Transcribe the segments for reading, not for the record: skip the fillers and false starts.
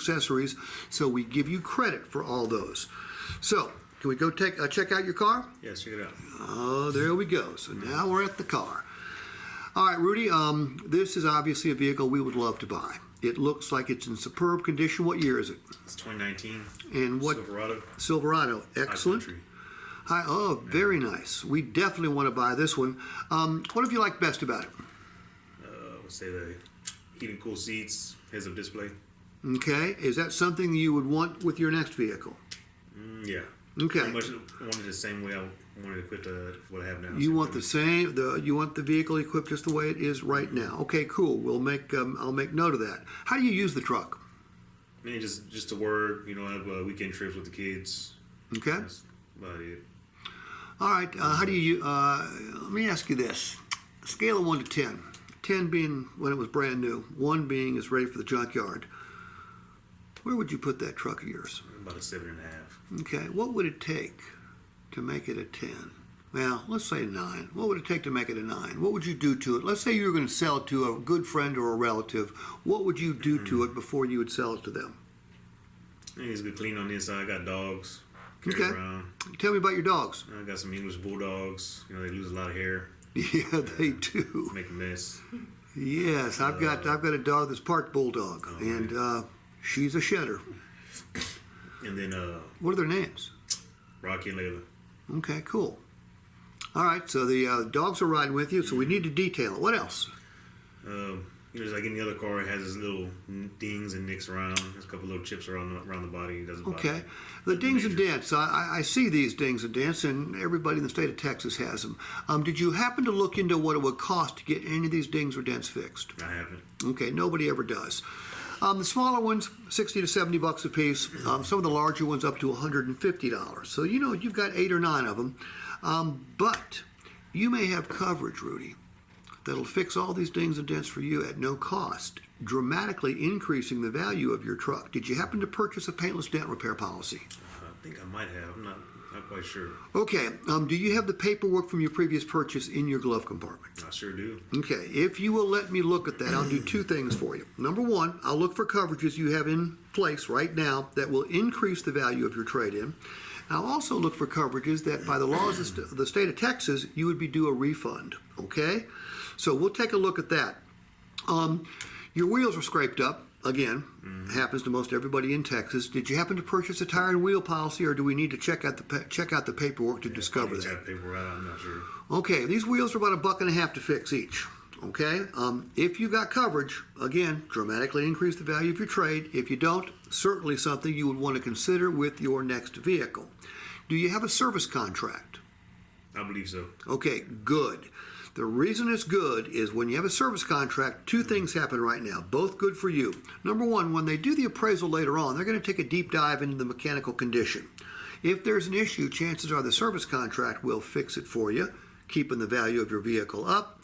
accessories, so we give you credit for all those. So, can we go check out your car? Yes, check it out. Oh, there we go. So now we're at the car. All right, Rudy, this is obviously a vehicle we would love to buy. It looks like it's in superb condition. What year is it? It's 2019. And what? Silverado. Silverado. Excellent. Hi. Oh, very nice. We definitely want to buy this one. What have you liked best about it? I would say the heated cool seats, heads-up display. Okay. Is that something you would want with your next vehicle? Yeah. Okay. Pretty much wanted the same way I wanted to equip what I have now. You want the same. You want the vehicle equipped just the way it is right now. Okay. Cool. We'll make. I'll make note of that. How do you use the truck? I mean, just to work. I have weekend trips with the kids. Okay. That's about it. All right. How do you? Let me ask you this: scale of 1 to 10. 10 being when it was brand new. 1 being it's ready for the junkyard. Where would you put that truck of yours? About a 7.5. Okay. What would it take to make it a 10? Well, let's say 9. What would it take to make it a 9? What would you do to it? Let's say you were going to sell it to a good friend or a relative. What would you do to it before you would sell it to them? I think it's good clean on the inside. I got dogs. Okay. Around. Tell me about your dogs. I got some English bulldogs. They lose a lot of hair. Yeah, they do. Make a mess. Yes, I've got a dog that's part bulldog, and she's a shedder. And then What are their names? Rocky and Layla. Okay, cool. All right, so the dogs are riding with you, so we need to detail it. What else? Just like any other car, it has its little dings and nicks around. There's a couple little chips around the body. It doesn't Okay. bother. The dings and dents, I see these dings and dents, and everybody in the state of Texas has them. Did you happen to look into what it would cost to get any of these dings or dents fixed? I haven't. Okay, nobody ever does. The smaller ones, $60 to $70 a piece. Some of the larger ones up to $150. So you've got 8 or 9 of them. But you may have coverage, Rudy, that'll fix all these dings and dents for you at no cost, dramatically increasing the value of your truck. Did you happen to purchase a paintless dent repair policy? I think I might have. I'm not quite sure. Okay. Do you have the paperwork from your previous purchase in your glove compartment? I sure do. Okay. If you will let me look at that, I'll do 2 things for you. Number 1, I'll look for coverages you have in place right now that will increase the value of your trade-in. I'll also look for coverages that by the laws of the state of Texas, you would be due a refund. Okay? So we'll take a look at that. Your wheels are scraped up. Again, happens to most everybody in Texas. Did you happen to purchase a tire and wheel policy, or do we need to check out the paperwork to discover that? Paperwork, I'm not sure. Okay, these wheels are about $1.50 to fix each. Okay, if you got coverage, again, dramatically increase the value of your trade. If you don't, certainly something you would want to consider with your next vehicle. Do you have a service contract? I believe so. Okay, good. The reason it's good is when you have a service contract, 2 things happen right now, both good for you. Number 1, when they do the appraisal later on, they're going to take a deep dive into the mechanical condition. If there's an issue, chances are the service contract will fix it for you, keeping the value of your vehicle up.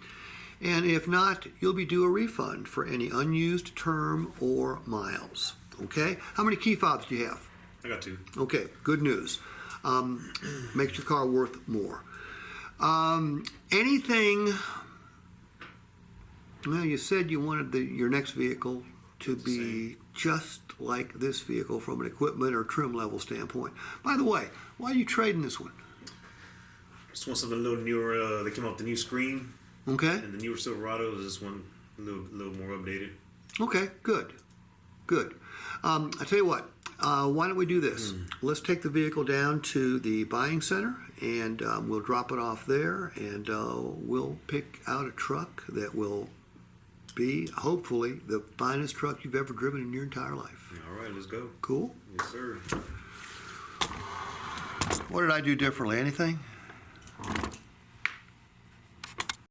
And if not, you'll be due a refund for any unused term or miles. Okay? How many key fobs do you have? I got 2. Okay, good news. Makes your car worth more. Anything, well, you said you wanted your next vehicle to be just like this vehicle from an equipment or trim level standpoint. By the way, why are you trading this one? Just want something a little newer. They came out with the new screen. Okay. And the newer Silverado is just one a little more updated. Okay, good. I tell you what, why don't we do this? Let's take the vehicle down to the buying center, and we'll drop it off there, and we'll pick out a truck that will be, hopefully, the finest truck you've ever driven in your entire life. All right, let's go. Cool? Yes, sir. What did I do differently? Anything?